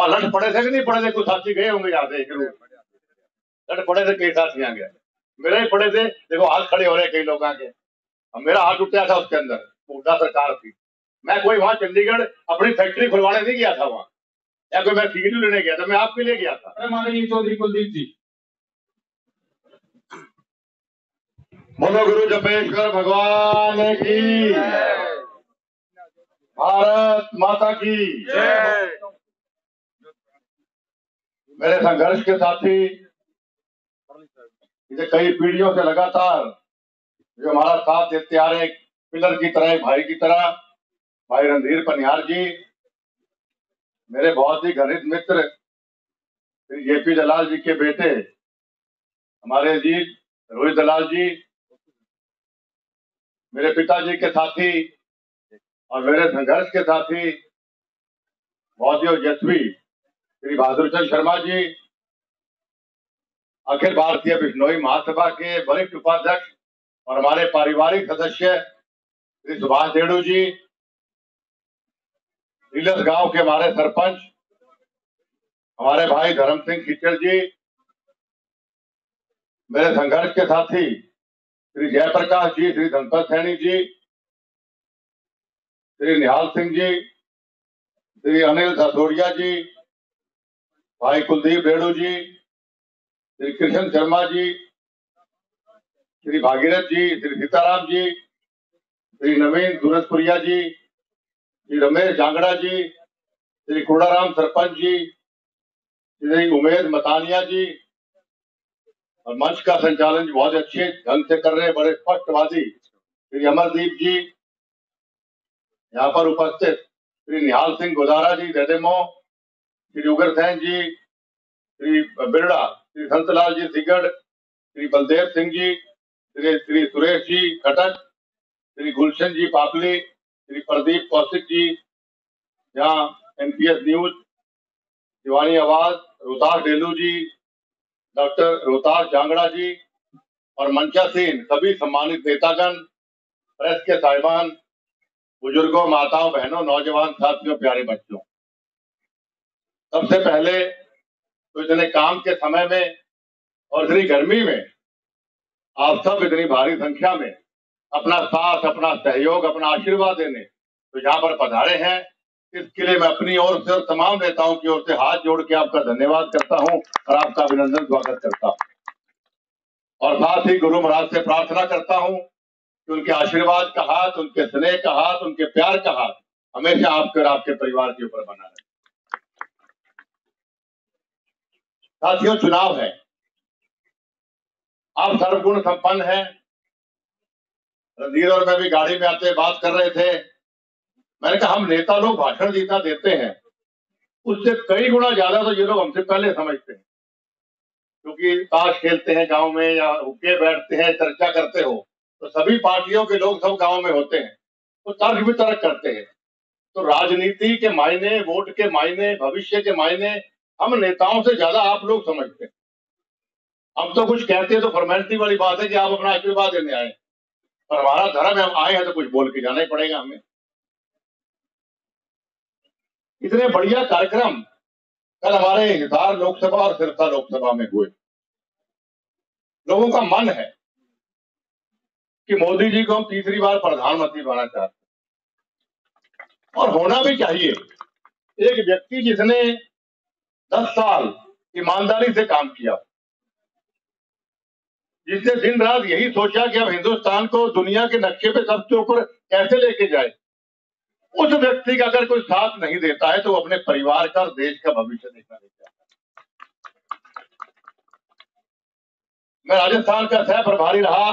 लट पड़े थे कि नहीं पड़े थे? कुछ साथी गए होंगे याद है जरूर। लट पड़े थे, कई साथी आ गए, मेरे ही पड़े थे। देखो हाथ खड़े हो रहे कई लोग आके। अब मेरा हाथ उठा था उसके अंदर, हुड्डा सरकार थी। मैं कोई वहां चंडीगढ़ अपनी फैक्ट्री खुलवाने नहीं गया था वहां, या कोई मैं सिगरेट लेने गया था, मैं आपके लिए गया था। माननीय चौधरी कुलदीप जी, बोलो गुरु जपेश्वर भगवान की, भारत माता की जय। मेरे संघर्ष के साथी, इसे कई पीढ़ियों से लगातार जो हमारा साथ देते आ रहे, पिलर की तरह, भाई की तरह, भाई रणधीर पनिहार जी, मेरे बहुत ही घनिष्ठ मित्र श्री जेपी दलाल जी के बेटे हमारे अजीत रोहित दलाल जी, मेरे पिताजी के साथी और मेरे संघर्ष के साथी बहुत ही ओजस्वी श्री बहादुर चंद शर्मा जी, अखिल भारतीय बिश्नोई महासभा के वरिष्ठ उपाध्यक्ष और हमारे पारिवारिक सदस्य श्री सुभाष देड़ू जी, नीलस गांव के हमारे सरपंच हमारे भाई धर्म सिंह खिचड़ जी, मेरे संघर्ष के साथी श्री जयप्रकाश जी, श्री धनपत सैनी जी, श्री निहाल सिंह जी, श्री अनिल ससोरिया जी, भाई कुलदीप रेणु जी, श्री कृष्ण शर्मा जी, श्री भागीरथ जी, श्री सीताराम जी, श्री नवीन सूरजपुरिया जी, श्री रमेश जांगड़ा जी, श्री कुड़ाराम सरपंच जी, श्री उमेद मतानिया जी, और मंच का संचालन बहुत अच्छे ढंग से कर रहे हैं, बड़े स्पष्टवादी श्री अमरदीप जी, यहाँ पर उपस्थित श्री निहाल सिंह गोदारा जी ददेमो, श्री उगर सैन जी, श्री बिरड़ा, श्री संतलाल जी सिगड़, श्री बलदेव सिंह जी, श्री सुरेश जी खटक, श्री गुलशन जी पापली, श्री प्रदीप कौशिक जी, यहाँ एनपीएस न्यूज, शिवानी आवाज, रोहतास डेलू जी, डॉक्टर रोहतास जांगड़ा जी और मंचासीन सभी सम्मानित नेतागण, प्रेस के साहिबान, बुजुर्गों, माताओं, बहनों, नौजवान साथियों, प्यारे बच्चों, सबसे पहले तो इतने काम के समय में और इतनी गर्मी में आप सब इतनी भारी संख्या में अपना साथ, अपना सहयोग, अपना आशीर्वाद देने तो यहाँ पर पधारे हैं, इसके लिए मैं अपनी ओर से और तमाम नेताओं की ओर से हाथ जोड़ के आपका धन्यवाद करता हूं और आपका अभिनंदन स्वागत करता हूं। और साथ ही गुरु महाराज से प्रार्थना करता हूं कि उनके आशीर्वाद का हाथ, उनके स्नेह का हाथ, उनके प्यार का हाथ हमेशा आपके और आपके परिवार के ऊपर बना रहे। साथियों, चुनाव है, आप सर्वगुण संपन्न हैं। रणधीर और मैं भी गाड़ी में आते बात कर रहे थे, मैंने कहा हम नेता लोग भाषण जितना देते हैं उससे कई गुना ज्यादा तो ये लोग हमसे पहले समझते हैं, क्योंकि ताश खेलते हैं गांव में या हुक्के बैठते हैं, चर्चा करते हो तो सभी पार्टियों के लोग सब गांव में होते हैं तो तर्क वितर्क करते हैं। तो राजनीति के मायने, वोट के मायने, भविष्य के मायने हम नेताओं से ज्यादा आप लोग समझते हैं। हम तो कुछ कहते हैं तो फॉर्मेलिटी वाली बात है कि आप अपना आशीर्वाद देने आए, पर हमारा धर्म है, हम आए हैं तो कुछ बोल के जाना ही पड़ेगा हमें। इतने बढ़िया कार्यक्रम कल हमारे हिसार लोकसभा और सिरसा लोकसभा में हुए। लोगों का मन है कि मोदी जी को हम तीसरी बार प्रधानमंत्री बनाना चाहते हैं और होना भी चाहिए। एक व्यक्ति जिसने 10 साल ईमानदारी से काम किया, जिसने दिन रात यही सोचा कि अब हिंदुस्तान को दुनिया के नक्शे पे सबसे ऊपर कैसे लेके जाए, उस व्यक्ति का अगर कोई साथ नहीं देता है तो वो अपने परिवार का और देश का भविष्य देखना नहीं चाहता। मैं राजस्थान का सह प्रभारी रहा।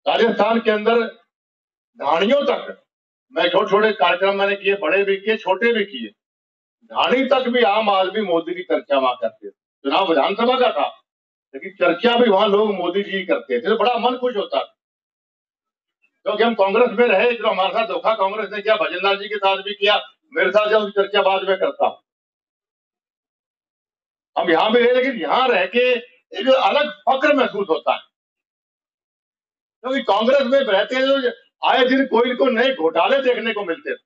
राजस्थान के अंदर ढाणियों तक मैं छोटे छोटे कार्यक्रम मैंने किए, बड़े भी किए, छोटे भी किए। ढाणी तक भी आम आदमी मोदी की चर्चा वहां करते थे। चुनाव विधानसभा का था लेकिन चर्चा भी वहां लोग मोदी जी करते थे, तो बड़ा मन खुश होता था। क्योंकि हम कांग्रेस में रहे, जो हमारे साथ धोखा कांग्रेस ने किया, भजनलाल जी के साथ भी किया, मेरे साथ जब चर्चा बाद में करता हूं। हम यहां भी रहे लेकिन यहां रह के एक अलग फक्र महसूस होता है, क्योंकि कांग्रेस में रहते हैं तो आए दिन कोई को नए घोटाले देखने को मिलते थे।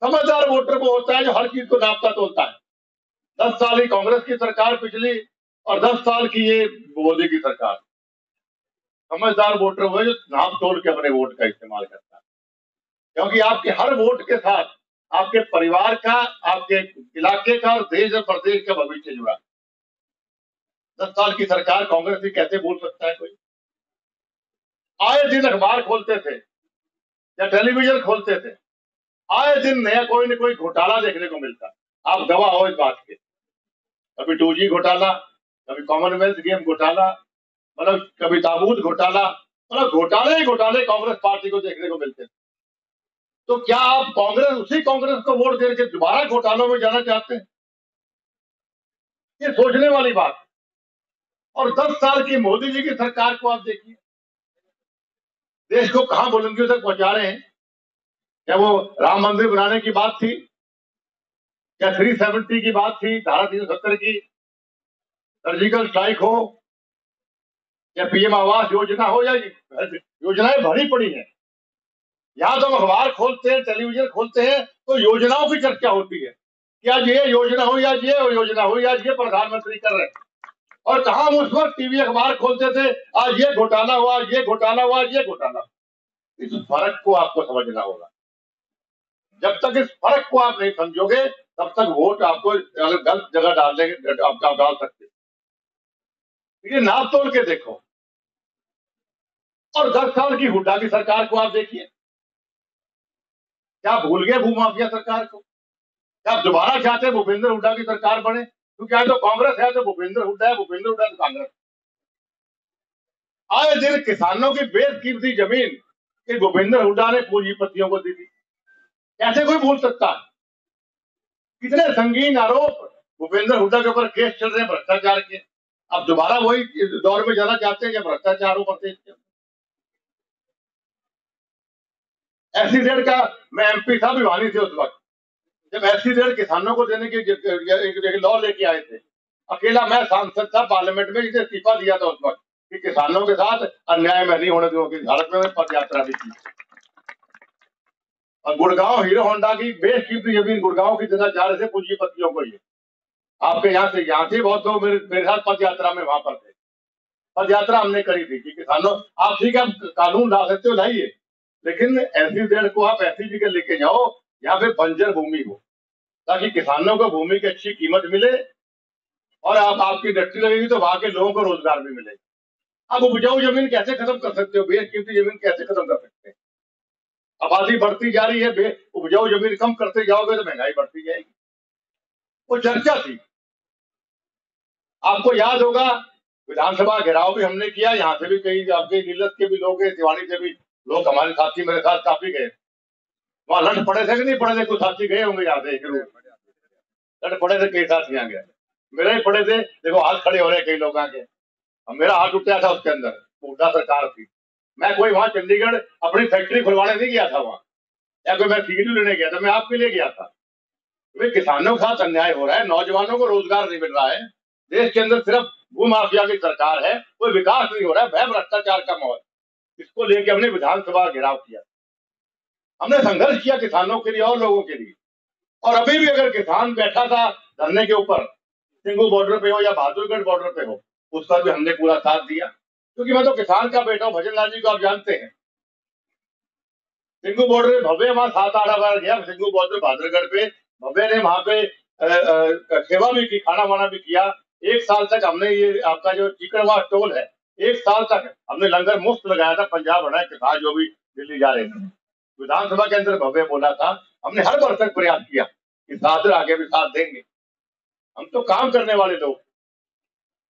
समझदार वोटर वो होता है जो हर चीज को नापता तोलता है। 10 साल की कांग्रेस की सरकार पिछली और 10 साल की ये मोदी की सरकार। समझदार वोटर वो है जो नाप तोल के अपने वोट का इस्तेमाल करता है, क्योंकि आपके हर वोट के साथ आपके परिवार का, आपके इलाके का और देश और प्रदेश का भविष्य जुड़ा। 10 साल की सरकार कांग्रेस की कैसे बोल सकता है कोई? आए दिन अखबार खोलते थे या टेलीविजन खोलते थे, आए दिन नया कोई न कोई घोटाला देखने को मिलता। आप गवाह हो इस बात के। कभी 2G घोटाला, कभी कॉमनवेल्थ गेम घोटाला, मतलब कभी ताबूत घोटाला, मतलब घोटाले ही घोटाले कांग्रेस पार्टी को देखने को मिलते। तो क्या आप कांग्रेस, उसी कांग्रेस को वोट देकर दोबारा घोटालों में जाना चाहते हैं? ये सोचने वाली बात। और 10 साल की मोदी जी की सरकार को आप देखिए, देश को कहां बुलंदियों तक पहुंचा रहे हैं। क्या वो राम मंदिर बनाने की बात थी, क्या 370 की बात थी, धारा 370 की, सर्जिकल स्ट्राइक हो, या पीएम आवास योजना हो, या योजनाएं भरी पड़ी हैं। यहां तो हम अखबार खोलते हैं, टेलीविजन खोलते हैं तो योजनाओं की चर्चा होती है कि आज ये योजना हुई, आज ये योजना हुई, आज ये प्रधानमंत्री कर रहे हैं। और कहा हम उस वक्त टीवी अखबार खोलते थे, आज ये घोटाला हुआ, आज ये घोटाला हुआ, आज ये घोटाला। इस फर्क को आपको समझना होगा। जब तक इस फर्क को आप नहीं समझोगे तब तक वोट आपको गलत जगह डाल सकते। ये नाप तोल के देखो। और 10 साल की हुड्डा की सरकार को आप देखिए, क्या भूल गए भूमाफिया सरकार को? क्या आप दोबारा चाहते हैं भूपेंद्र हुड्डा की सरकार बने? क्योंकि आज तो कांग्रेस है तो भूपेंद्र हुड्डा है, भूपेंद्र हुड्डा तो कांग्रेस। आए दिन किसानों की बेशकीमती जमीन कि भूपेंद्र हुड्डा ने पूंजीपतियों को दी थी। कैसे कोई भूल सकता है? कितने संगीन आरोप भूपेंद्र हुड्डा के ऊपर केस चल रहे हैं भ्रष्टाचार के। अब दोबारा वही दौर में जाना चाहते हैं कि भ्रष्टाचारों पर SEZ का, मैं MP था भिवानी से उस वक्त, जब SEZ किसानों को देने की लॉ लेके आए थे, अकेला मैं सांसद था पार्लियामेंट में, जिसे इस्तीफा दिया था उस वक्त कि किसानों के साथ अन्याय में नहीं होने दूंगी। भारत में पद यात्रा भी की। और गुड़गांव हीरो होंडा की बेशकीमती जमीन गुड़गांव की देना चाह रहे थे पूंजीपतियों को। ये आपके यहाँ से बहुत लोग मेरे साथ पद यात्रा में वहां पर थे। पद यात्रा हमने करी थी कि किसानों, आप ठीक है कानून ला सकते हो, लाइए, लेकिन SEZ को आप ऐसी जगह लेके जाओ यहाँ पे बंजर भूमि हो, ताकि किसानों को भूमि की अच्छी कीमत मिले और आपकी इंडस्ट्री लगेगी तो वहां के लोगों को रोजगार भी मिलेगा। आप उपजाऊ जमीन कैसे खत्म कर सकते हो? बेशकीमती जमीन कैसे खत्म कर सकते हैं? आबादी बढ़ती जा रही है, उपजाऊ जमीन कम करते जाओगे तो महंगाई बढ़ती जाएगी। वो चर्चा थी। आपको याद होगा विधानसभा घेराव भी हमने किया, यहाँ से भी कई आपके नीलत के भी लोग गए, तिवाड़ी से भी लोग, हमारे साथी मेरे साथ काफी गए। वहां लड़ पड़े थे कि नहीं पड़े थे? कुछ साथी गए होंगे यहाँ से, लड़ पड़े थे, कई साथी यहाँ गए, मेरे ही पड़े थे। देखो हाथ खड़े हो रहे कई लोग आगे। अब मेरा हाथ उठाया था उसके अंदर, हुड्डा सरकार थी। मैं कोई वहां चंडीगढ़ अपनी फैक्ट्री खुलवाने नहीं गया था वहां, या कोई मैं सीढ़ी लेने गया था, मैं आपके लिए गया था। किसानों के साथ अन्याय हो रहा है, नौजवानों को रोजगार नहीं मिल रहा है, देश के अंदर सिर्फ भूमाफिया की सरकार है, कोई विकास नहीं हो रहा है, भय भ्रष्टाचार का माहौल। इसको लेकर हमने विधानसभा घेराव किया, हमने संघर्ष किया किसानों के लिए और लोगों के लिए। और अभी भी अगर किसान बैठा था धरने के ऊपर, सिंगू बॉर्डर पे हो या बहादुरगढ़ बॉर्डर पे हो, उसका भी हमने पूरा साथ दिया, क्योंकि मैं तो किसान का बेटा हूं। भजन लाल जी को आप जानते हैं, सिंगू बॉर्डर पे भव्य वहां 7-8 बार गया। सिंगू बॉर्डर बहादुरगढ़ पे भव्य ने वहां पे सेवा भी की, खाना वाना भी किया। 1 साल तक हमने ये आपका जो चिकनवा टोल है, 1 साल तक हमने लंगर मुफ्त लगाया था। पंजाब हरियाणा किसान जो भी दिल्ली जा रहे थे, विधानसभा के अंदर भव्य बोला था, हमने हर वर्ष तक प्रयास किया कि साथ आगे भी साथ देंगे। हम तो काम करने वाले लोग।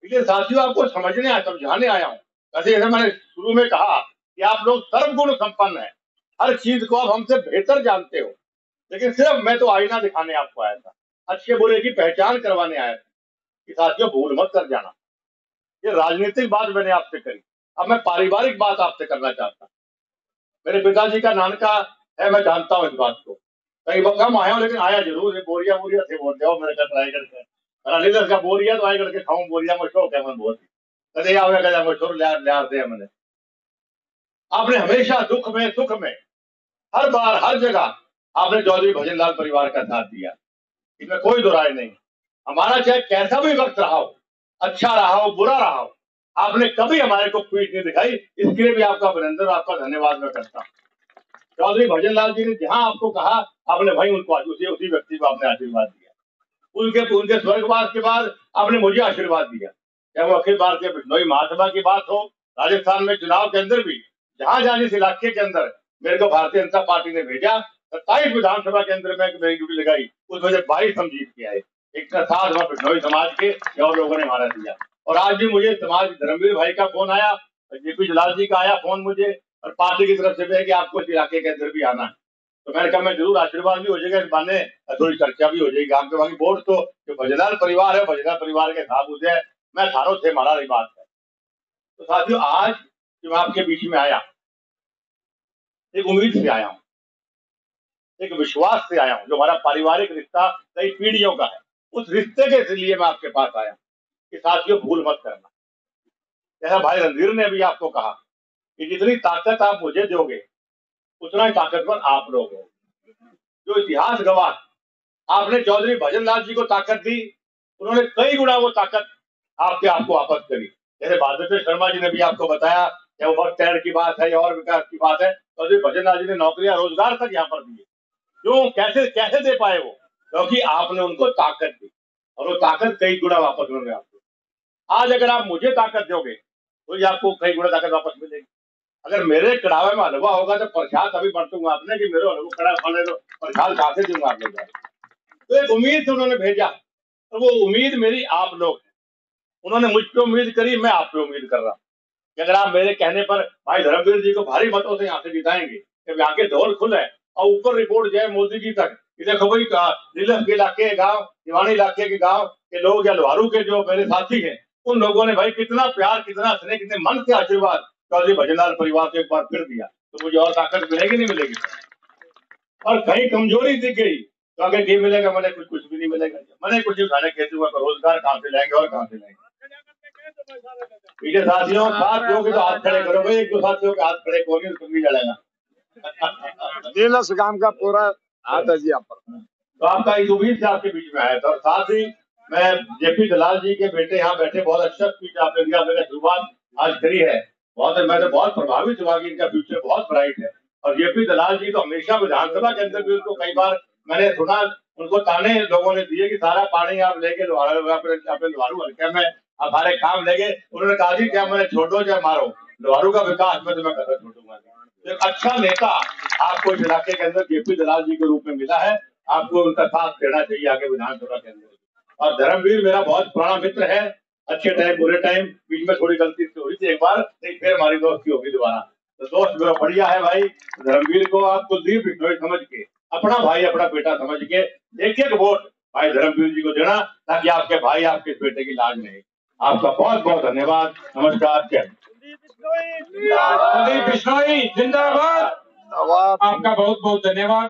इसलिए साथियों, आपको समझाने आया हूँ। जैसे मैंने शुरू में कहा कि आप लोग सर्वगुण संपन्न है, हर चीज को आप हमसे बेहतर जानते हो, लेकिन सिर्फ मैं तो आईना दिखाने आपको आया था, अच्छे बुरे की पहचान करवाने आया था कि साथियों भूल मत कर जाना। ये राजनीतिक बात मैंने आपसे करी, अब मैं पारिवारिक बात आपसे करना चाहता हूँ। मेरे पिताजी का नानका है, मैं जानता हूँ इस बात को। कई बार कम आया हूँ लेकिन आया जरूर है। बोरिया बोरिया से बोल जाओ मेरे का ट्राई करके, लीडर का बोरिया तो आए करके खाऊं बोरिया में शौक है। मैं बहुत कदे आवे कदे मशहूर लिया दे मैंने। आपने हमेशा दुख में सुख में, हर बार हर जगह आपने चौधरी भजनलाल परिवार का साथ दिया, इसमें कोई दो राय नहीं। हमारा चाहे कैसा भी वक्त रहा हो, अच्छा रहा हो, बुरा रहा हो, आपने कभी हमारे को पीठ नहीं दिखाई। इसके लिए भी आपका अभिनंदन, आपका धन्यवाद मैं करता हूँ। चौधरी भजनलाल जी ने जहां आपको कहा, आपने वहीं उनको उसी व्यक्ति को आपने आशीर्वाद दिया। उनके स्वर्गवास के बाद आपने मुझे आशीर्वाद दिया। चाहे वो अखिल भारतीय बिश्नोई महासभा की बात हो, राजस्थान में चुनाव के अंदर भी जहां जहां जिस इलाके के अंदर मेरे को भारतीय जनता पार्टी ने भेजा, 27 विधानसभा के अंदर में मेरी ड्यूटी लगाई, उसमें से 22 हम जीत के आए। एक का साथ वहां बिश्नोई समाज के और लोगों ने हमारा दिया। और आज भी मुझे समाज धर्मवीर भाई का फोन आया, जेपी जलाल जी का आया फोन मुझे, और पार्टी की तरफ से भी है कि आपको इस इलाके के अंदर भी आना है। तो मैंने कहा मैं जरूर, आशीर्वाद भी हो जाएगा, इस बहाने थोड़ी चर्चा भी हो जाएगी गांव के। बाकी वोट तो जो भजनलाल परिवार है, भजनलाल परिवार के साथ है, मैं थारों से हमारा रही बात है। तो साथियों, आज जो मैं आपके बीच में आया, एक उम्मीद से आया हूँ, एक विश्वास से आया हूँ, जो हमारा पारिवारिक रिश्ता कई पीढ़ियों का है, उस रिश्ते के लिए मैं आपके पास आया कि साथियों भूल मत करना। जैसा भाई रणधीर ने भी आपको कहा कि जितनी ताकत आप मुझे दोगे, उतना ही ताकतवर आप लोग हो। जो इतिहास गवाह, आपने चौधरी भजनलाल जी को ताकत दी, उन्होंने कई गुना वो ताकत आपके आपको वापस करी। जैसे भागवत शर्मा जी ने भी आपको बताया, या वो बस स्टैंड की बात है या और विकास की बात है, चौधरी भजनलाल जी ने नौकरियां रोजगार तक यहाँ पर दिए। क्यों, कैसे कैसे दे पाए वो? क्योंकि आपने उनको ताकत दी, और वो ताकत कई गुना वापस उन्होंने आपको। आज अगर आप मुझे ताकत दोगे, तो ये आपको कई गुना ताकत वापस मिलेगी। अगर मेरे कड़ावे में हलवा होगा तो प्रसाद अभी बरतूंगा आपने कि मेरे हलवा कड़ा खाने, तो प्रसाद कहां से दूंगा आप लोग? तो एक उम्मीद से उन्होंने भेजा, और वो उम्मीद मेरी आप लोग हैं। उन्होंने मुझ पे उम्मीद करी, मैं आप पे उम्मीद कर रहा हूँ कि अगर आप मेरे कहने पर भाई धर्मवीर जी को भारी मतों से यहाँ से जिताएंगे, जब यहाँ के ढोल खुले और ऊपर रिपोर्ट जाए मोदी जी तक कि देखो भाई नीलम के इलाके के गाँव, दीवानी इलाके के गाँव के लोग या लोहारू के जो मेरे साथी हैं, उन लोगों ने भाई कितना प्यार, कितना स्नेह, कितने मन से आशीर्वाद चौधरी भजनलाल परिवार को एक बार फिर दिया, तो मुझे और ताकत मिलेगी नहीं मिलेगी? और कहीं कमजोरी दिख गई तो आगे ये मिलेगा, मैंने कुछ भी नहीं मिलेगा। मैंने कुछ खाने कहते हुए रोजगार कहाँ से लाएंगे और कहाँ से लाएंगे? पीछे साथियों, साथ लोग तो हाथ खड़े करो भाई, एक दो साथियों के हाथ खड़े करोगे तो तुम भी लड़ेगा। काम का पूरा हाथ है जी आप पर। तो आपका इस उम्मीद से आपके बीच में आया था। और साथ ही मैं जेपी दलाल जी के बेटे यहाँ बैठे, बहुत अच्छा स्पीच आपने दिया, मैंने शुरुआत आज करी है, बहुत मैं तो बहुत प्रभावित हुआ कि इनका फ्यूचर बहुत ब्राइट है। और जेपी दलाल जी तो हमेशा विधानसभा के अंदर भी उनको कई बार मैंने सुना, उनको ताने लोगों ने दिए कि सारा पानी आप लेके अपने लोहारू हल्के में आप सारे काम लेके। उन्होंने कहा जी क्या मैंने छोड़ो चाहे मारो, लोहारू का विकास में तो मैं कदम छोड़ूंगा। एक अच्छा नेता आपको इस इलाके के अंदर जेपी दलाल जी के रूप में मिला है, आपको उनका साथ देना चाहिए आगे विधानसभा के अंदर। और धर्मवीर मेरा बहुत पुराना मित्र है, अच्छे टाइम बुरे टाइम, बीच में थोड़ी गलती हुई थी एक बार, लेकिन फिर हमारी दोस्ती होगी दोबारा। तो दोस्त मेरा बढ़िया है भाई। धर्मवीर को आप कुलदीप बिश्नोई समझ के, अपना भाई अपना बेटा समझ के एक एक वोट भाई धर्मवीर जी को देना, ताकि आपके भाई आपके बेटे की लाज नहीं। आपका बहुत बहुत धन्यवाद। नमस्कार। कुलदीप बिश्नोई जिंदाबाद। आपका बहुत बहुत धन्यवाद।